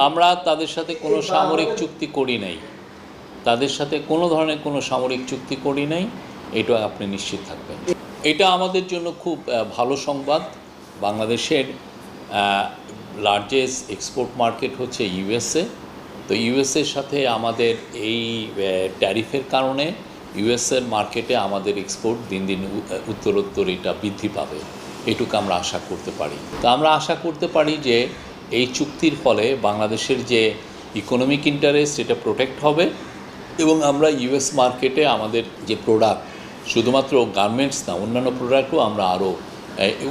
আমরা তাদের সাথে কোনো সামরিক চুক্তি করি নাই, তাদের সাথে কোনো ধরনের কোনো সামরিক চুক্তি করি নাই, এটা আপনি নিশ্চিত থাকবেন। এটা আমাদের জন্য খুব ভালো সংবাদ। বাংলাদেশের লার্জেস্ট এক্সপোর্ট মার্কেট হচ্ছে ইউএসএ। তো ইউএসএর সাথে আমাদের এই ট্যারিফের কারণে ইউএসএর মার্কেটে আমাদের এক্সপোর্ট দিন দিন উত্তরোত্তর এটা বৃদ্ধি পাবে, এটুকু আমরা আশা করতে পারি। তো আমরা আশা করতে পারি যে এই চুক্তির ফলে বাংলাদেশের যে ইকোনমিক ইন্টারেস্ট এটা প্রোটেক্ট হবে এবং আমরা ইউএস মার্কেটে আমাদের যে প্রোডাক্ট, শুধুমাত্র গার্মেন্টস না, অন্যান্য প্রোডাক্টও আমরা আরও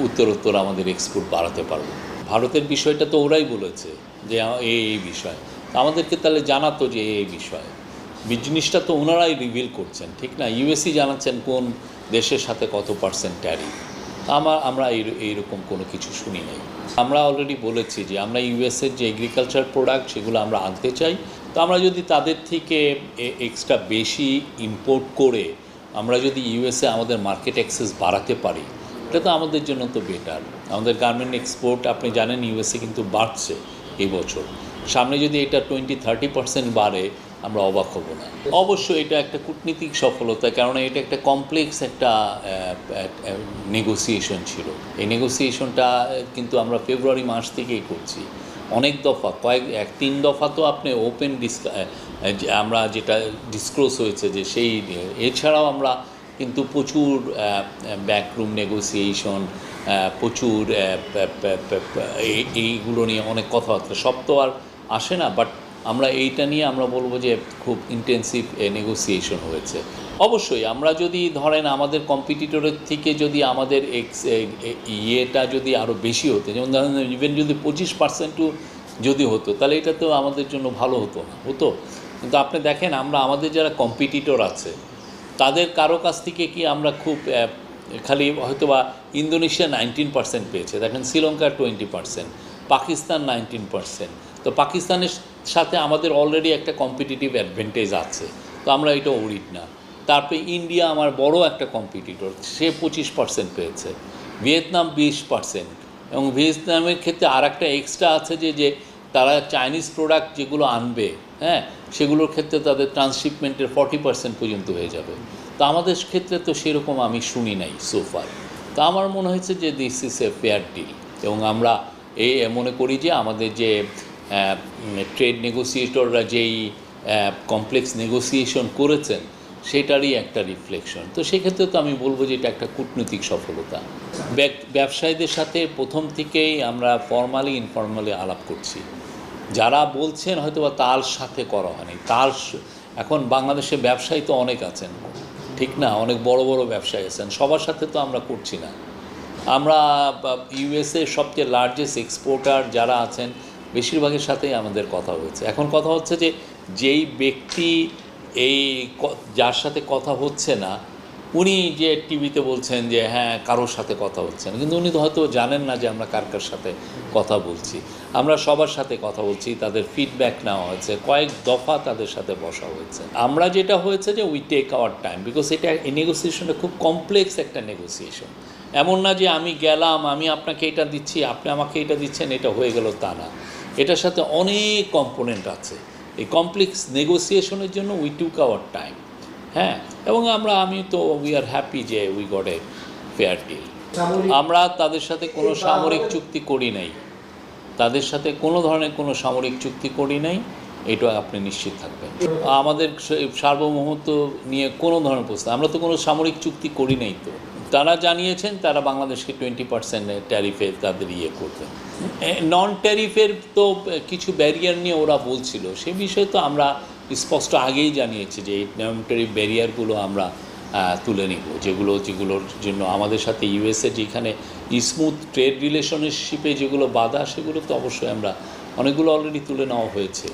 উত্তরোত্তর আমাদের এক্সপোর্ট বাড়াতে পারব। ভারতের বিষয়টা তো ওরাই বলেছে যে এই বিষয়, তো আমাদেরকে তাহলে জানাতো যে এই বিষয় জিনিসটা তো ওনারাই রিভিল করছেন, ঠিক না? ইউএসই জানাচ্ছেন কোন দেশের সাথে কত পার্সেন্ট ট্যারিফ। আমরা এইরকম কোনো কিছু শুনি নাই। আমরা অলরেডি বলেছি যে আমরা ইউএসের যে এগ্রিকালচার প্রোডাক্ট সেগুলো আমরা আনতে চাই। তো আমরা যদি তাদের থেকে এক্সট্রা বেশি ইম্পোর্ট করে আমরা যদি ইউএসএ আমাদের মার্কেট অ্যাক্সেস বাড়াতে পারি, এটা তো আমাদের জন্য তো বেটার। আমাদের গার্মেন্ট এক্সপোর্ট আপনি জানেন ইউএসএ কিন্তু বাড়ছে এই বছর। সামনে যদি এটা 20-30% বাড়ে আমরা অবাক হব না। অবশ্যই এটা একটা কূটনীতিক সফলতা, কারণ এটা একটা কমপ্লেক্স একটা নেগোসিয়েশন ছিল। এই নেগোসিয়েশনটা কিন্তু আমরা ফেব্রুয়ারি মাস থেকেই করছি, অনেক দফা, 3 দফা তো আপনি ওপেন আমরা যেটা ডিসক্লোজ হয়েছে যে সেই, এছাড়াও আমরা কিন্তু প্রচুর ব্যাকরুম নেগোসিয়েশন, প্রচুর এইগুলো নিয়ে অনেক কথাবার্তা, সব তো আর আসে না, বাট আমরা এইটা নিয়ে আমরা বলবো যে খুব ইন্টেন্সিভ নেগোসিয়েশন হয়েছে। অবশ্যই আমরা যদি ধরেন আমাদের কম্পিটিটরের থেকে যদি আমাদের ইয়েটা যদি আরও বেশি হতো, যেমন ধরেন ইভেন যদি 25%ও যদি হতো, তাহলে এটা তো আমাদের জন্য ভালো হতো। কিন্তু আপনি দেখেন আমরা আমাদের যারা কম্পিটিটর আছে তাদের কারো কাছ থেকে কি আমরা খুব খালি হয়তো বা ইন্দোনেশিয়া 19% পেয়েছে, দেখেন শ্রীলঙ্কা 20%, পাকিস্তান 19%। তো পাকিস্তানের সাথে আমাদের অলরেডি একটা কম্পিটিটিভ অ্যাডভান্টেজ আছে, তো আমরা এটা উড়িট না। তারপরে ইন্ডিয়া আমার বড় একটা কম্পিটিটর, সে 25% পেয়েছে, ভিয়েতনাম 20%, এবং ভিয়েতনামের ক্ষেত্রে আর একটা এক্সট্রা আছে যে তারা চাইনিজ প্রোডাক্ট যেগুলো আনবে, হ্যাঁ, সেগুলোর ক্ষেত্রে তাদের ট্রান্সশিপমেন্টের 40% পর্যন্ত হয়ে যাবে। তো আমাদের ক্ষেত্রে তো সেরকম আমি শুনি নাই সোফার। তো আমার মনে হয়েছে যে this is a fair deal, এবং আমরা মনে করি যে আমাদের যে ট্রেড নেগোসিয়েটররা যেই কমপ্লেক্স নেগোসিয়েশন করেছেন সেটারই একটা রিফ্লেকশন। তো সেক্ষেত্রে তো আমি বলবো যে এটা একটা কূটনৈতিক সফলতা। ব্যবসায়ীদের সাথে প্রথম থেকেই আমরা ফর্মালি ইনফর্মালি আলাপ করছি। যারা বলছেন হয়তো বা তার সাথে করা হয়নি, এখন বাংলাদেশে ব্যবসায়ী তো অনেক আছেন, ঠিক না? অনেক বড় বড় ব্যবসায়ী আছেন, সবার সাথে তো আমরা করছি না। আমরা ইউএসএ সবচেয়ে লার্জেস্ট এক্সপোর্টার যারা আছেন বেশিরভাগের সাথেই আমাদের কথা হয়েছে। এখন কথা হচ্ছে যে যেই ব্যক্তি যার সাথে কথা হচ্ছে না, উনি যে টিভিতে বলছেন যে হ্যাঁ কারোর সাথে কথা হচ্ছে না, কিন্তু উনি তো হয়তো জানেন না যে আমরা কার সাথে কথা বলছি। আমরা সবার সাথে কথা বলছি, তাদের ফিডব্যাক নেওয়া হয়েছে, কয়েক দফা তাদের সাথে বসা হয়েছে। আমরা যেটা হয়েছে যে we take our time, because এটা এই নেগোসিয়েশনটা খুব কমপ্লেক্স একটা নেগোসিয়েশন। এমন না যে আমি গেলাম, আমি আপনাকে এটা দিচ্ছি, আপনি আমাকে এটা দিচ্ছেন, এটা হয়ে গেল, তা না। এটার সাথে অনেক কম্পোনেন্ট আছে। এই কমপ্লেক্স নেগোসিয়েশনের জন্য উই টুক আওয়ার টাইম, হ্যাঁ, এবং আমি তো উই আর হ্যাপি যে we got a fair deal. আমরা তাদের সাথে কোনো সামরিক চুক্তি করি নাই, তাদের সাথে কোনো ধরনের কোনো সামরিক চুক্তি করি নাই, এটা আপনি নিশ্চিত থাকবেন। আমাদের সার্বভৌমত্ব নিয়ে কোনো ধরনের প্রশ্ন, আমরা তো কোনো সামরিক চুক্তি করি নাই। তো তারা জানিয়েছেন তারা বাংলাদেশকে 20% ট্যারিফে তাদের করতেন। নন ট্যারিফের তো কিছু ব্যারিয়ার নিয়ে ওরা বলছিল, সে বিষয়ে তো আমরা স্পষ্ট আগেই জানিয়েছি যে এই নন ট্যারিফ ব্যারিয়ারগুলো আমরা তুলে নিব, যেগুলোর জন্য আমাদের সাথে ইউএসএ যেখানে স্মুথ ট্রেড রিলেশনশিপে যেগুলো বাধা, সেগুলো তো অবশ্যই আমরা অনেকগুলো অলরেডি তুলে নেওয়া হয়েছে।